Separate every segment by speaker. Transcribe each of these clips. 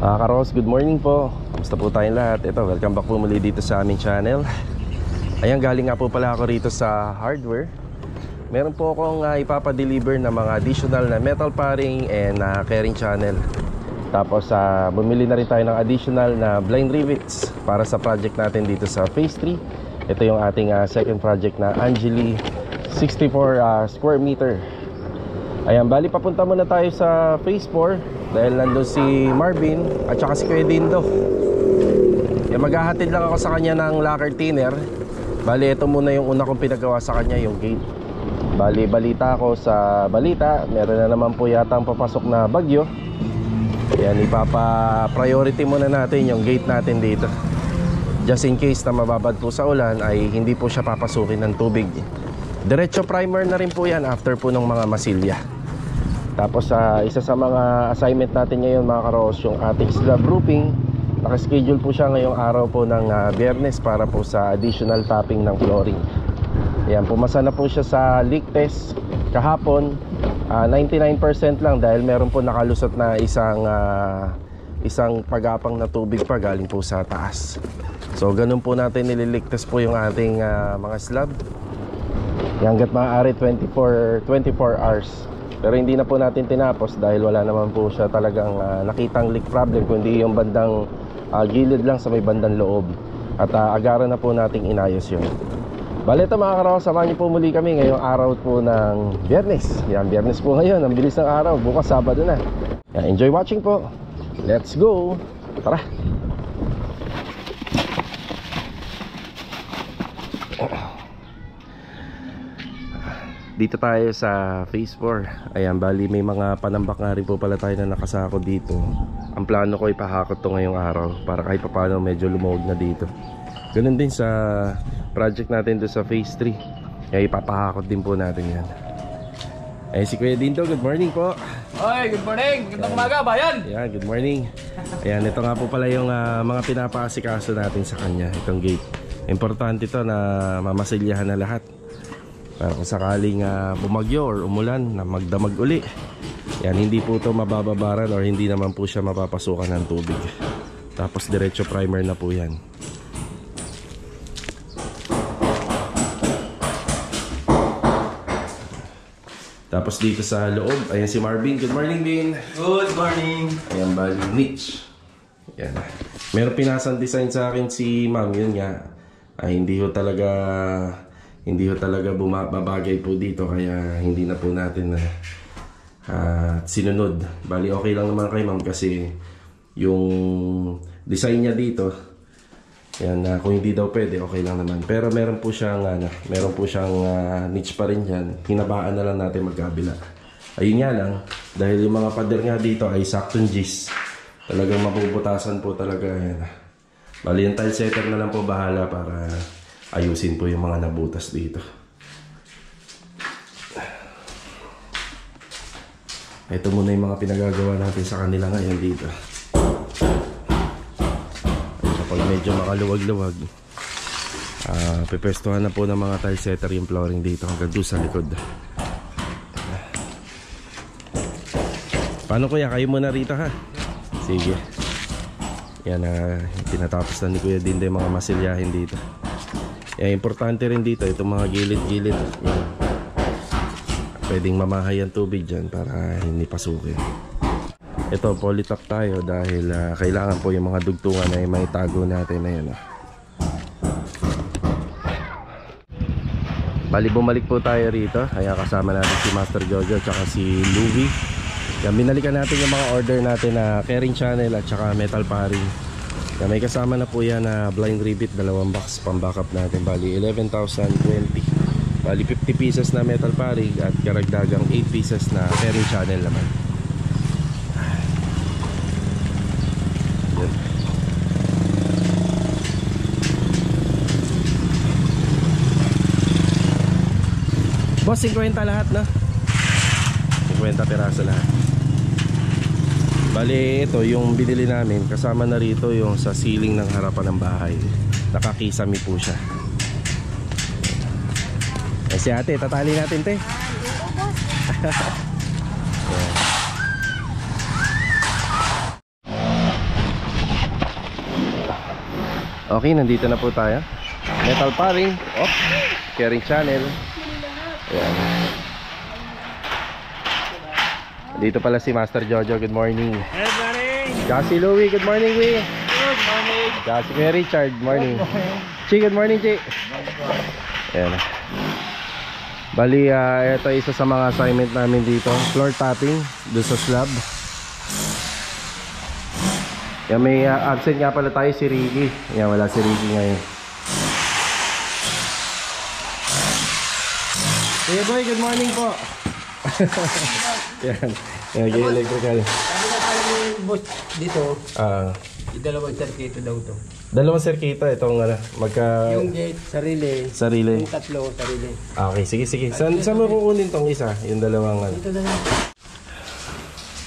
Speaker 1: Karos, good morning po. Kamusta po tayong lahat? Ito, welcome back po muli dito sa aming channel. Ayan, galing nga po pala ako rito sa hardware. Meron po akong ipapadeliver na mga additional na metal paring and carrying channel. Tapos bumili na rin tayo ng additional na blind rivets para sa project natin dito sa phase 3. Ito yung ating second project na Angeli 64 square meter. Ayan, bali papunta muna tayo sa phase 4 dahil nandun si Marvin at saka si Kuya Dindo. Maghahatid lang ako sa kanya ng lacquer thinner. Bali, ito muna yung una kong pinagawa sa kanya, yung gate. Bali, balita ako sa balita, meron na naman po yata ang papasok na bagyo. Ayan, ipapa-priority muna natin yung gate natin dito. Just in case na mababad po sa ulan ay hindi po siya papasukin ng tubig. Diretso primer na rin po yan after po ng mga masilya. Tapos isa sa mga assignment natin ngayon mga karos, yung ating slab roofing. Nakaschedule po siya ngayong araw po ng Biyernes para po sa additional topping ng flooring. Ayan, pumasa na po siya sa leak test kahapon. 99% lang dahil meron po nakalusot na isang pagapang na tubig pa galing po sa taas. So ganun po natin nililik test po yung ating mga slab. Hanggat maaari 24 hours. Pero hindi na po natin tinapos dahil wala naman po siya talagang nakitang leak problem, kundi yung bandang gilid lang sa may bandang loob. At agaran na po nating inayos yun. Bale, ito mga karaw, samahan niyo po muli kami ngayong araw po ng Biyernes. Yan, Biyernes po ngayon, ang bilis ng araw. Bukas Sabado na. Yan, enjoy watching po. Let's go. Tara. Dito tayo sa phase 4. Ayan, bali may mga panambak nga rin po pala tayo na nakasako dito. Ang plano ko ipahakot to ngayong araw para kahit paano medyo lumuwag na dito. Ganun din sa project natin doon sa phase 3. Kaya ipapahakot din po natin yan. Ayan si Kuya Dindo, good morning po.
Speaker 2: Oy, good morning, gandang umaga bayan.
Speaker 1: Ayan, good morning. Ayan, ito nga po pala yung mga pinapaasikaso natin sa kanya, itong gate. Importante ito na mamasilyahan na lahat para kung sakaling bumagyo or umulan na magdamag uli. Yan, hindi po ito mabababaran or hindi naman po siya mapapasukan ng tubig. Tapos diretso primer na po yan. Tapos dito sa loob, ayan si Marvin. Good morning, Bin.
Speaker 2: Good morning.
Speaker 1: Ayan, bali niche. Yan. Meron pinasang design sa akin si ma'am, yun nga. Hindi ho talaga bumabagay po dito, kaya hindi na po natin sinunod. Bali okay lang naman kay ma'am kasi yung design niya dito, yan, kung hindi daw pwede, okay lang naman. Pero meron po siyang niche pa rin dyan. Hinabaan na lang natin magkabila. Ayun nga lang, dahil yung mga pader nga dito ay saktong G's, talagang mapuputasan po talaga. Yan. Bali yung tile setter na lang po bahala para ayusin po yung mga nabutas dito. Ito muna yung mga pinagagawa natin sa kanila ngayon dito. Kapag medyo makaluwag-luwag, pepwestuhan na po ng mga tile setter yung flooring dito hanggang doon sa likod. Paano kuya? Kayo muna rito ha? Sige. Yan, tinatapos na ni Kuya Dindo yung mga masilyahin dito. Yan, importante rin dito itong mga gilid-gilid. Pwedeng mamahay ang tubig dyan para hindi pasukin. Ito, polytop tayo dahil kailangan po yung mga dugtungan na may tago natin na yan. Bali, bumalik po tayo rito. Kaya kasama natin si Master Jojo at saka si Louie. Yan, binalikan natin yung mga order natin na carrying channel at saka metal paring. Yan, may kasama na po yan na blind rivet, 2 box pang backup natin. Bali 11,020. Bali 50 pieces na metal paring at karagdagang 8 pieces na carrying channel naman. Yan. Boss, 50 lahat na. 50 piraso lahat. Bali, ito yung binili namin. Kasama na rito yung sa ceiling ng harapan ng bahay. Nakakisami po siya. Kasi ate, tatali natin te. Okay, nandito na po tayo. Metal paring, carrying channel. Ayan. Dito pala si Master Jojo, good morning.
Speaker 2: Good morning.
Speaker 1: Kasi Louie, good morning, Louie.
Speaker 2: Good morning.
Speaker 1: Kasi Kuya Richard, good morning. Chi, good morning, Chi. Ayan. Bali, ito isa sa mga assignment namin dito. Floor tapping, doon sa slab. Yan, may absent nga pala tayo, si Ricky. Yan, wala si Ricky ngayon. Hey boy, good morning po. Yan, yung electrical.
Speaker 2: Sabi na pala yung boss dito, yung dalawang circuito daw to.
Speaker 1: Dalawang circuito, itong
Speaker 2: Yung gate,
Speaker 1: sarili.
Speaker 2: Yung tatlo, sarili.
Speaker 1: Okay, sige. Saan mo kukunin tong isa? Yung dalawang
Speaker 2: Dito na lang.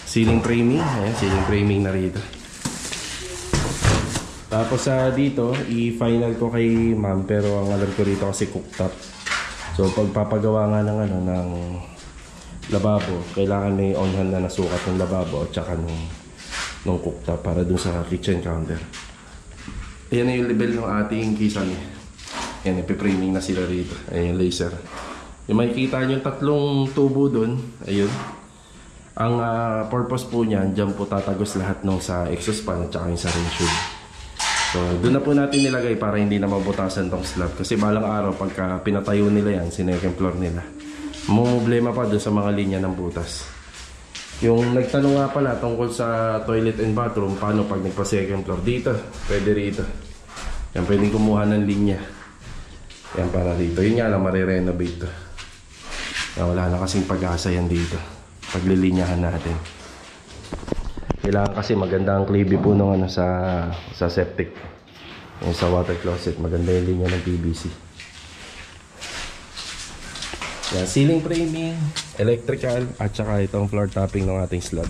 Speaker 1: ceiling framing. Ayan, ceiling framing na rito. Tapos dito, i-final ko kay ma'am, pero ang alam ko rito kasi cooktop. So pagpapagawa nga ng ng lababo, kailangan may on-hand na nasukat ng lababo at saka nung cooktop para dun sa kitchen counter. Ayan na yung level ng ating kisame. Ayan, ipipraming na sila rito. Ayan yung laser. Yung makikita nyo yung tatlong tubo dun, ayun. Ang purpose po niyan, dyan po tatagos lahat nung sa exhaust fan at saka yung sa rain tube. So doon na po natin nilagay para hindi na mabutasan tong slab. Kasi balang araw pagka pinatayo nila yan, sinecond floor nila, problema pa doon sa mga linya ng butas. Yung nagtanong nga pala tungkol sa toilet and bathroom, paano pag nagpa second floor? Dito, pwede rito. Yan, pwedeng kumuha ng linya. Yan para dito. Yun nga lang, marirenovate to. Yan, wala na kasing pag-asa yan dito. Paglilinyahan natin. Kailangan kasi maganda ang klebe po nung sa septic. Yung sa water closet, maganda yung linya ng PVC. Yan, ceiling framing, electrical, at saka itong floor tapping ng ating slab.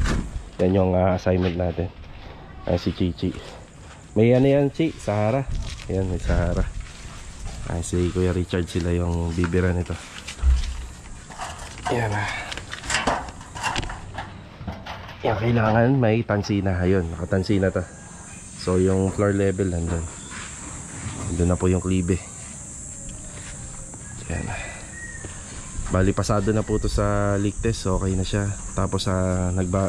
Speaker 1: Yan yung assignment natin. Si Chichi. May yan, Chi, Sahara. Yan, may Sahara. Si Kuya Richard, sila yung bibira nito. Yan. Yan, kailangan may tansina. Ayun, nakatansina to. So yung floor level nandun. Nandun na po yung klibe. Yan. Bali pasado na po to sa leak test. Okay na siya. Tapos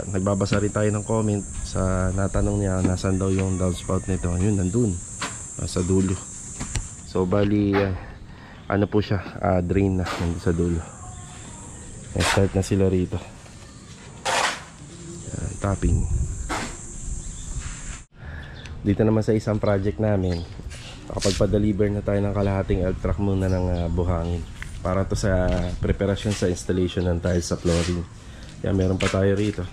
Speaker 1: nagbabasa rin tayo ng comment sa natanong niya nasan daw yung downspout nito. Yun, nandun sa dulo. So bali ano po siya, drain na nandun sa dulo. Start na sila rito. Tapping. Dito naman sa isang project namin, nakapagpa-deliver na tayo ng kalahating elk truck muna ng buhangin para to sa preparasyon sa installation ng tiles sa flooring. Yan, meron pa tayo rito.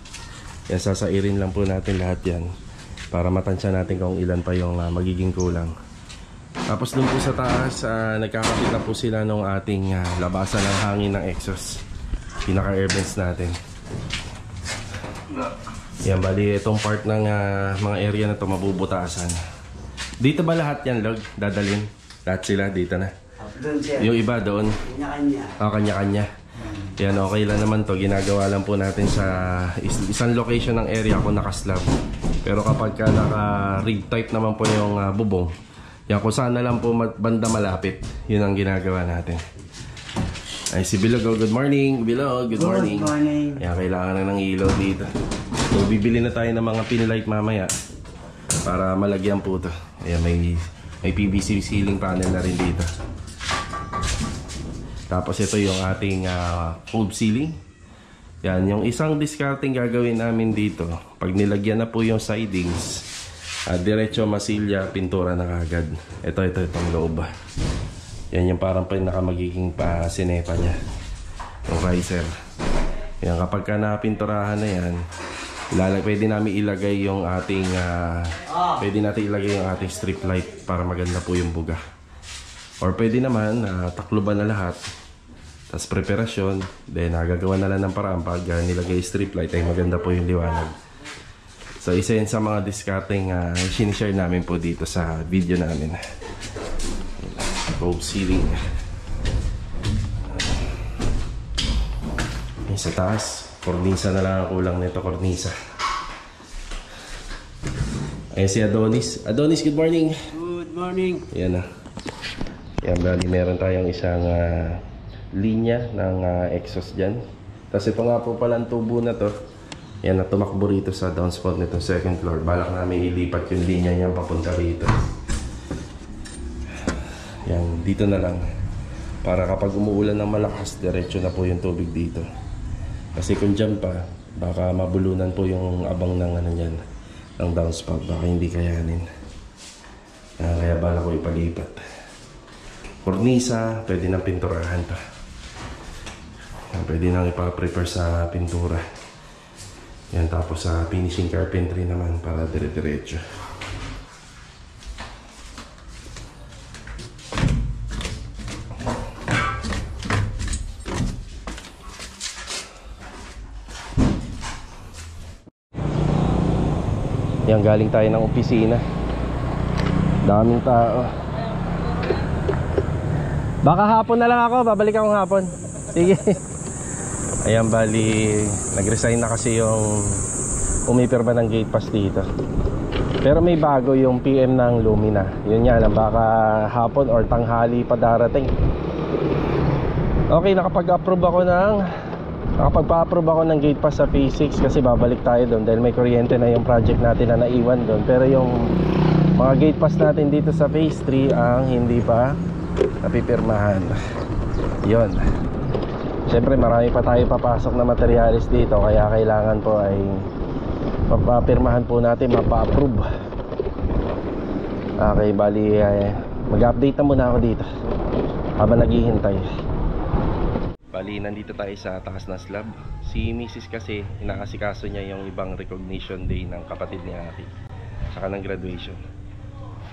Speaker 1: Yan, sasairin lang po natin lahat yan para matansya natin kung ilan pa yung magiging kulang. Tapos dun po sa taas, nagkakapit na po sila ng ating labasan ng hangin ng exhaust, pinaka air vents natin. Yan, bali itong part ng mga area na to mabubutasan. Dito ba lahat yan, Log? Dadalhin? Lahat sila dito na? Yung iba doon? Kanya-kanya. Kanya-kanya. Yan, okay lang naman to. Ginagawa lang po natin sa isang location ng area kung naka-slab. Pero kapag naka-rig type naman po yung bubong, yan, kung saan na lang po banda malapit, yun ang ginagawa natin. Ay, si Bilog, good morning. Bilog, good morning.
Speaker 2: Good morning.
Speaker 1: Yan, kailangan na ng ilaw dito. So bibili na tayo ng mga pin light mamaya para malagyan po ito. Ayan, may PVC ceiling panel na rin dito. Tapos ito yung ating fold ceiling. Yan, yung isang discarding gagawin namin dito, pag nilagyan na po yung sidings, diretso masilya, pintura na kagad. Itong loob. Yan yung parang magiging sinepa niya, yung riser. Yan, kapag napinturahan na yan, pwede namin ilagay yung ating strip light para maganda po yung buga. Or pwede naman takluban na lahat, tapos preparasyon, then gagawa na lang ng paraan pag nilagay strip light ay maganda po yung liwanag. So isa yun sa mga discarding sinishare namin po dito sa video namin. Rope ceiling. Yung sa taas, kornisa na lang ang kulang nito, kornisa. Ayan si Adonis. Adonis, good morning.
Speaker 2: Good morning.
Speaker 1: Yan na. Yan, bali meron tayong isang linya ng exhaust dyan. Tapos ito nga po pala ang tubo na to. Yan na, tumakbo rito sa downspout nito second floor. Balak namin ilipat yung linya niya papunta rito. Yan, dito na lang. Para kapag umuulan ng malakas, diretso na po yung tubig dito. Kasi kung dyan pa, baka mabulunan po yung abang ng ano yan, ng downspout. Baka hindi kayanin. Kaya bala ko ipalipat. Kornisa, pwede nang pinturahan pa. Pwede nang ipa-prepare sa pintura. Yan, tapos sa finishing carpentry naman para dire-diretso. Yan, galing tayo ng opisina. Daming tao. Baka hapon na lang ako, babalik akong hapon. Sige. Ayan, bali nag-resign na kasi yung umipirma ng gate pass dito. Pero may bago yung PM ng Lumina. Yun nga lang, baka hapon or tanghali pa darating. Okay, nakapagpa-approve ako ng gate pass sa Phase 6 kasi babalik tayo doon dahil may kuryente na yung project natin na naiwan doon. Pero yung mga gate pass natin dito sa Phase 3 ang hindi pa napipirmahan. Yun. Siyempre marami pa tayo papasok na materialis dito, kaya kailangan po ay mapapirmahan po natin, mapa-approve. Okay, bali mag-update na muna ako dito habang naghihintay. Bali nandito tayo sa taas ng slab. Si Mrs. kasi inaasikaso niya yung ibang recognition day ng kapatid ni Aki, saka ng graduation.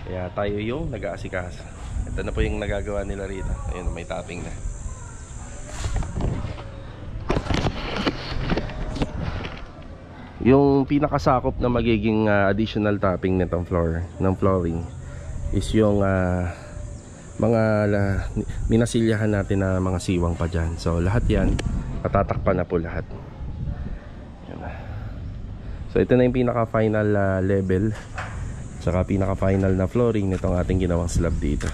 Speaker 1: Kaya tayo yung nag-aasikaso. Ito na po yung nagagawa nila rito. Ayun, may tapping na. Yung pinakasakop na magiging additional topping nitong flooring is yung mga minasilyahan natin na mga siwang pa dyan. So lahat yan natatakpan na po lahat. Yan. So ito na yung pinaka final level saka pinaka final na flooring nitong ating ginawang slab dito.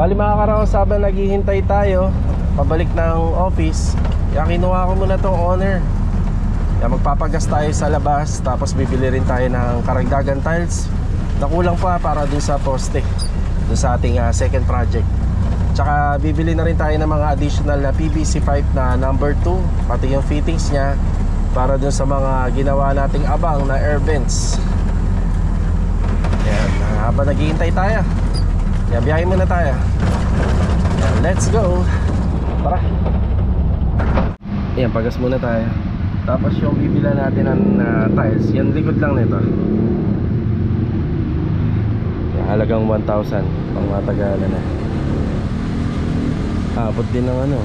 Speaker 1: Bali mga karaos, habang naghihintay tayo pabalik ng office, kaya kinuha ko muna tong owner. Kaya magpapagas tayo sa labas, tapos bibili rin tayo ng karagdagan tiles na kulang pa para dun sa poste, dun sa ating second project. Tsaka bibili na rin tayo ng mga additional na PVC pipe na number 2, pati yung fittings nya para dun sa mga ginawa nating abang na air vents. Yan, habang naghihintay tayo, yan, biyahe muna tayo. Yan, let's go. Tara. Yan, pagas muna tayo. Tapos yung bibila natin ng tiles, yan likod lang nito. Yan, halagang 1,000 pang matagalan na. Abot din ng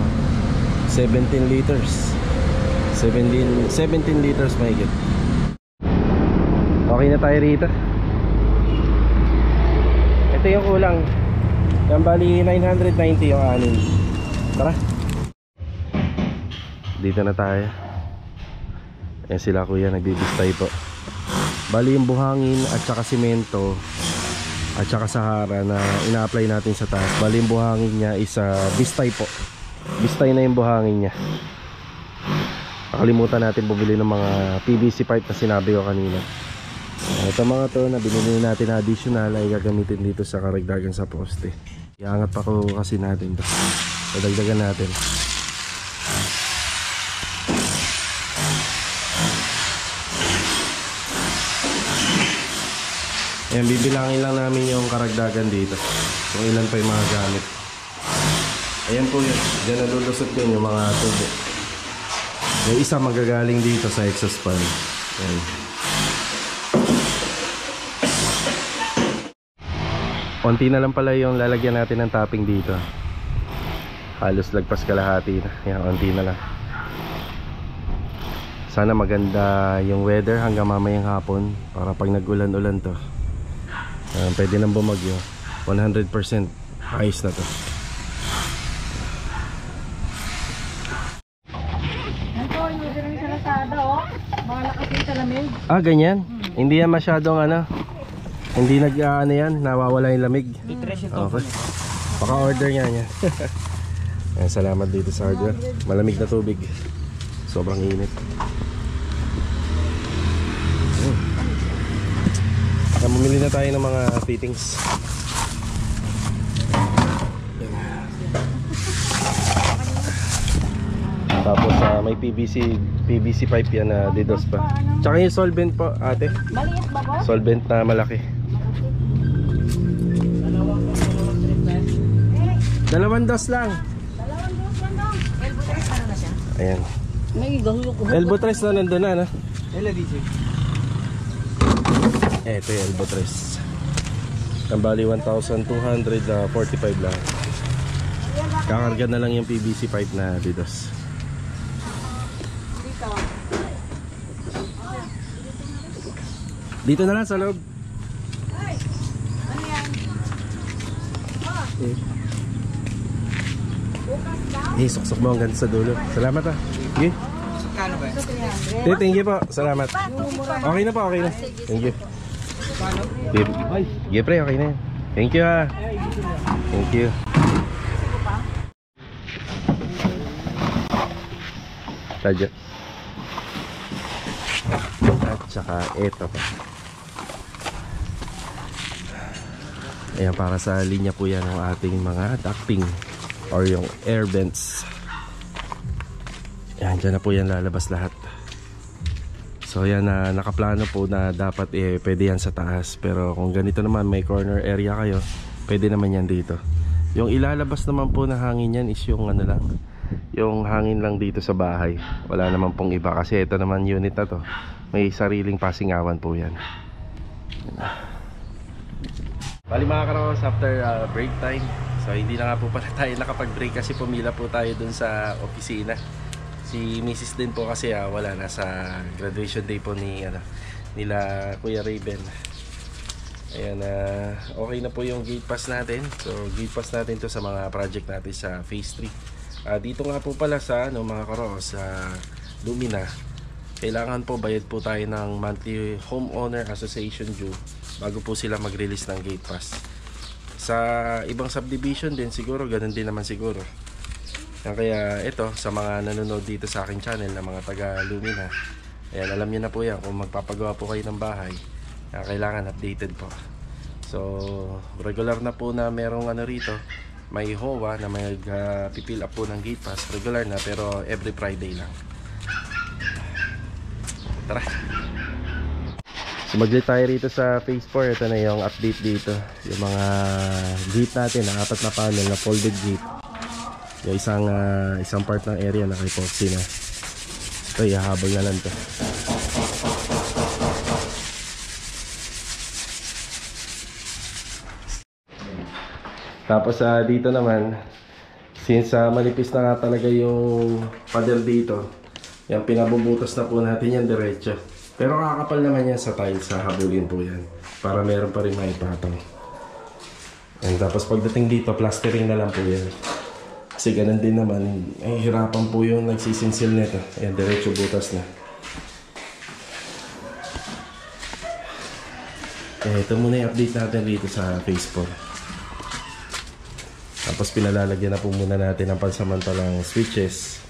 Speaker 1: 17 liters. 17 liters mahigit. Okay na tayo rito. Ito yung kulang. Yan, bali 990 yung anin. Tara. Dito na tayo. Ayan sila kuya, nagbibistay po. Bali yung buhangin at saka simento at saka Sahara na ina-apply natin sa taas. Bali yung buhangin niya is Bistay po. Bistay na yung buhangin niya. Nakalimutan natin bumili ng mga PVC pipe na sinabi ko kanina. Ito mga to na binili natin na additional ay gagamitin dito sa karagdagan sa poste. Iangat pa ko kasi natin to. Dadagdagan natin. Ayan, bibilangin lang namin yung karagdagan dito kung ilan pa yung mga gamit. Ayan po yun. Diyan nalulusot yun yung mga tubo. Yung isa magagaling dito sa exhaust fan. Ayan. Konti na lang pala yung lalagyan natin ng topping dito. Halos lagpas kalahati na. Ayan, konti na lang. Sana maganda yung weather hanggang mamayang hapon para pag nag-ulan-ulan to pwede nang bumagyo. 100% ayos na to.
Speaker 3: Ito, yung rin sa lasada, oh. Malakas yung salamig.
Speaker 1: Ah, ganyan? Hindi yan masyadong hindi ano yan, nawawala yung lamig. Okay. Paka-order nga niya. Ayan, salamat dito sa hardware. Malamig na tubig. Sobrang init. Bumili na tayo ng mga fittings. Tapos may PVC pipe yan na DDoS pa. Tsaka yung solvent po, ate.
Speaker 3: Maliit ba ba?
Speaker 1: Solvent na malaki. Dalawang dos lang.
Speaker 3: Dalawang dos lang daw. Elbow tres na siya.
Speaker 1: Ayan.
Speaker 3: May gahulo ko.
Speaker 1: Elbow tres na nandun na, no?
Speaker 2: Ela DJ.
Speaker 1: Ito yung elbow tres. Ang bali 1,245 lang. Kakarga na lang yung PVC pipe na DDoS. Dito na lang sa loob.
Speaker 3: Ay, ano yan? Bukas daw?
Speaker 1: Suksok mo hanggang sa dulo. Salamat ah. Sige.
Speaker 2: Kano ba?
Speaker 1: Thank you po. Salamat. Okay na po, okay na. Thank you. Sige pre, okay na yan. Thank you ah. Thank you. Tadya. At saka ito pa. Ayan, para sa linya po yan ng ating mga ducting or yung air vents. Ayan, dyan na po yan lalabas lahat. So yan, nakaplano po na dapat pwede yan sa taas. Pero kung ganito naman may corner area kayo, pwede naman yan dito. Yung ilalabas naman po na hangin yan is yung ano lang, yung hangin lang dito sa bahay. Wala naman pong iba kasi ito naman unit na to, may sariling pasingawan po yan. Bali mga karos, after break time, so hindi na nga po pala tayo nakapag-break kasi pumila po tayo dun sa opisina. Si Mrs. din po kasi wala na sa graduation day po nila Kuya Raven. Ayan, okay na po yung gate pass natin. So gate pass natin to sa mga project natin sa phase 3. Dito nga po pala sa mga karos, sa Lumina, kailangan po bayad po tayo ng monthly homeowner association due bago po sila mag-release ng gate pass. Sa ibang subdivision din siguro ganun din naman siguro. Kaya ito, sa mga nanonood dito sa aking channel na mga taga Lumina, ayan, alam niyo na po yan, kung magpapagawa po kayo ng bahay, kailangan updated po. So regular na po na merong rito, may HOA na may pipil up po ng gate pass. Regular na pero every Friday lang. Tara. So mag-gate tayo rito sa phase 4. Ito na yung update dito. Yung mga gate natin, ang 4 na panel na folded gate. Yung isang part ng area na epoxy na. Ito, ihahabol na lang to. Tapos dito naman, since manipis na nga talaga yung pader dito, yan, pinabubutas na po natin yan diretso. Pero kakapal naman yan sa tiles, habulin po yan para meron pa rin maipatong. And tapos pagdating dito, plastering na lang po yan. Kasi ganun din naman, hirapan po yung nagsisinsil nito. Ayan, diretso butas na. ito muna yung update natin rito sa phase 4. Tapos pinalalagyan na po muna natin ng pansamantalang switches,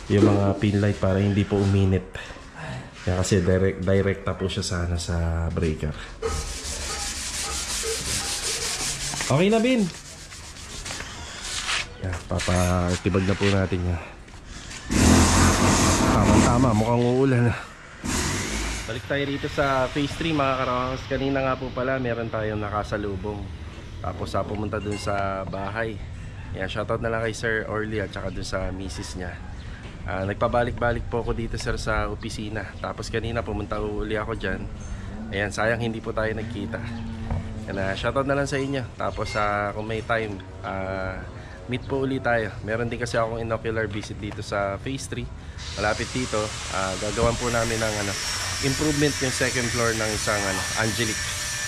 Speaker 1: yung mga pin light para hindi po uminit. Kaya kasi direkta po siya sana sa breaker. Okay na, Bin. Yan, papatibag na po natin yan. Tama, mukhang uulan na. Balik tayo rito sa phase 3 mga karangas. Kanina nga po pala meron tayong nakasalubong. Tapos pumunta dun sa bahay. Yan, shoutout na lang kay Sir Orly at saka dun sa misis niya. Nagpabalik-balik po ako dito sir sa opisina. Tapos kanina pumunta uli ako dyan. Ayan, sayang hindi po tayo nagkita. Yan, shoutout na lang sa inyo. Tapos kung may time, meet po uli tayo. Meron din kasi akong inocular visit dito sa phase 3. Malapit dito. Gagawan po namin ng improvement yung second floor ng isang Angelic.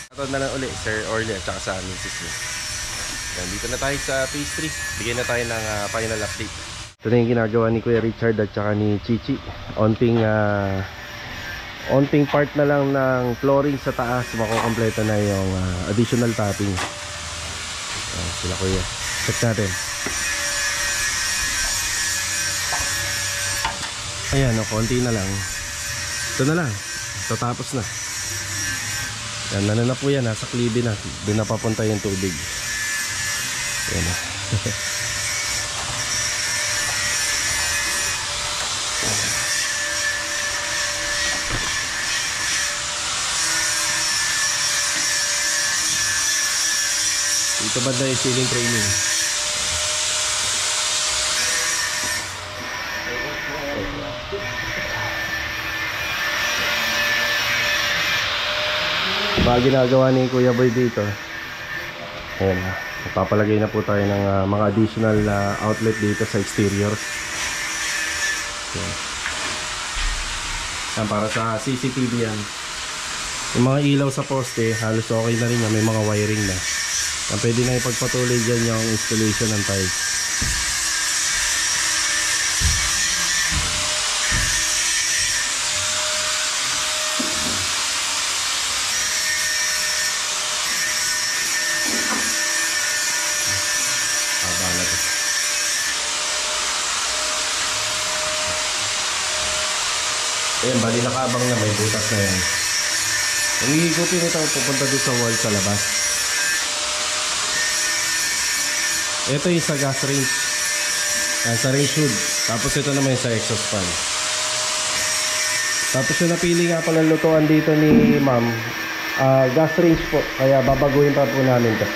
Speaker 1: Shoutout na lang uli Sir Orly at saka sa misis niya. Yan, dito na tayo sa phase 3. Bigyan na tayo ng final update. Ito na yung ginagawa ni Kuya Richard at saka ni Chichi. Onting part na lang ng flooring sa taas. Makukompleto na yung additional topping. Sila Kuya. Check natin. Ayan, konti na lang. Ito na lang. Tatapos na. Yan, na po yan. Nasa klibi na. Doon na papunta yung tubig. Ayan na. Ito ba na yung ceiling framing? Mga ginagawa ni Kuya Boy dito. Ayan, magpapalagay na po tayo ng mga additional outlet dito sa exterior. Yan, para sa CCTV yan. Yung mga ilaw sa poste, halos okay na rin yan. May mga wiring na. Yan, pwede na ipagpatuloy dyan yung installation ng tiles. Ayan, bali nakabang na, may butas na yan. Ang hihigupin ito, pupunta doon sa wall sa labas. Ito yung sa gas range. Ayan, sa range hood. Tapos ito naman yung sa exhaust fan. Tapos yung napili nga pala lutuan dito ni ma'am, gas range po. Kaya babaguhin pa po namin ito.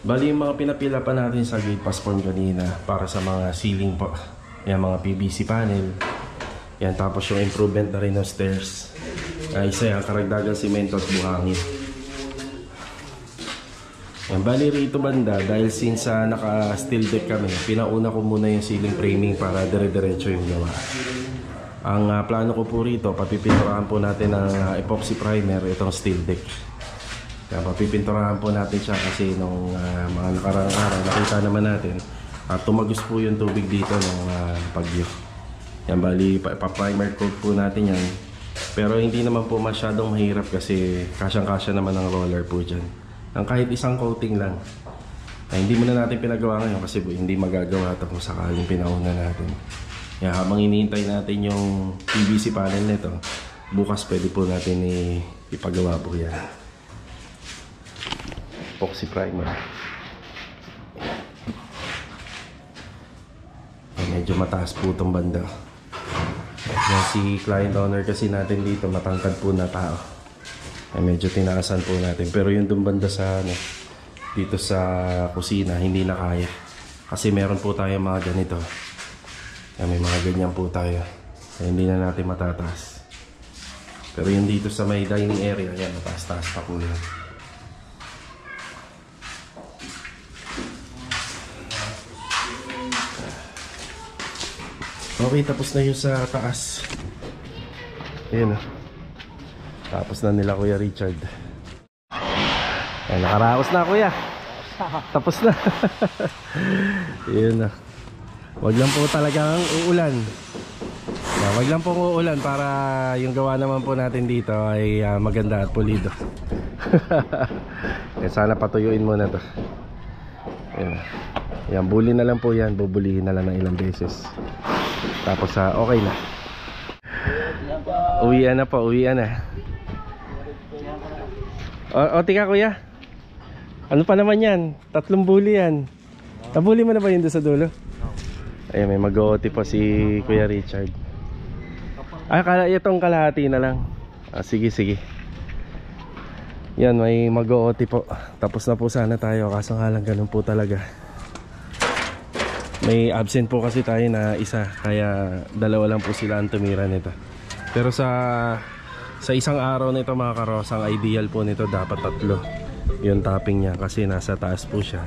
Speaker 1: Bali yung mga pinapila pa natin sa gate pass form kanina para sa mga ceiling po. Yan, mga PVC panel. Yan, tapos yung improvement na rin ng stairs. Isa yan, karagdagang simento at buhangin. Yan, bali rito banda, dahil since naka steel deck kami, pinauna ko muna yung ceiling framing para dire-diretso yung gawa. Ang plano ko po rito, papipinturahan po natin ng epoxy primer itong steel deck. Kaya papipinturahan po natin siya kasi nung mga nakarang araw nakita naman natin tumagos po yung tubig dito nung bagyo. Yan, bali pa-primer coat po natin yan. Pero hindi naman po masyadong mahirap kasi kasyang-kasya naman ang roller po dyan. Ang kahit isang coating lang. Hindi muna natin pinagawa ngayon kasi hindi magagawa ito kung sakaling pinauna natin. Yan, habang iniintay natin yung PVC panel nito, bukas pwede po natin ipagawa po yan. Epoxy primer. Medyo mataas po itong banda. Yan, si client owner kasi natin dito, matangkad po na tao. Medyo tinaasan po natin. Pero yung itong banda sa dito sa kusina, hindi na kaya. Kasi meron po tayo mga ganito. Yan, may mga ganyan po tayo. Hindi na natin matataas. Pero yung dito sa may dining area, yan, mataas-taas pa po yan. Okay, tapos na yung sa taas. Ayan o. Tapos na nila Kuya Richard. Ay, nakaraos na kuya. Tapos na. Ayan na. Wag lang po talagang uulan. Wag lang po uulan para yung gawa naman po natin dito ay maganda at pulido. Sana patuyuin muna to. Ayan. Yan, buli na lang po yan. Bubulihin na lang ng ilang beses. Tapos okay na. Uwian na po, uwian na. O tika kuya. Ano pa naman yan? 3 buli yan. Nabuli mo na ba yun doon sa dulo? Ayan, may mag-OT po si Kuya Richard. Itong kalahati na lang. Sige, sige. Yan, may mag-OT po. Tapos na po sana tayo. Kaso nga lang ganun po talaga. May absent po kasi tayo na isa. Kaya 2 lang po sila ang tumira nito. Pero sa isang araw nito mga karos, ang ideal po nito dapat 3 yung topping niya. Kasi nasa taas po siya.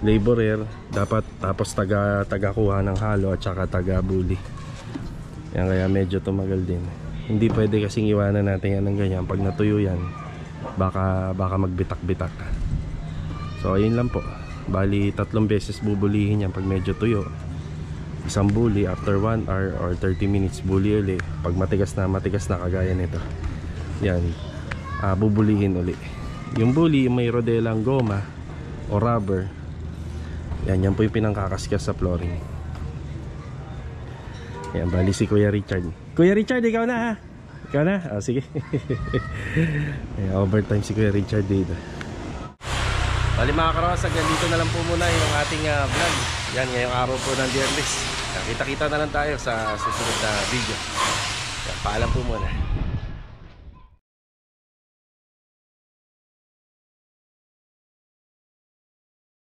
Speaker 1: Laborer dapat, tapos taga kuha ng halo at saka taga buli. Yan, kaya medyo tumagal din. Hindi pwede kasing iwanan natin yan ng ganyan. Pag natuyo yan, baka magbitak-bitak. So ayun lang po. Bali 3 beses bubulihin yan pag medyo tuyo. Isang buli after 1 hour or 30 minutes buli uli. Pag matigas na kagaya nito, yan, bubulihin uli. Yung buli may rodelang goma o rubber. Yan po yung pinangkakaskas sa flooring. Yan, bali si Kuya Richard. Kuya Richard, ikaw na ha? Ikaw na? Sige. Ayan, overtime si Kuya Richard dito. Bali mga karos, dito na lang po muna yung ating vlog. Yan, ngayong araw po ng Biyernes. Kita-kita na lang tayo sa susunod na video. Yan, paalam po muna.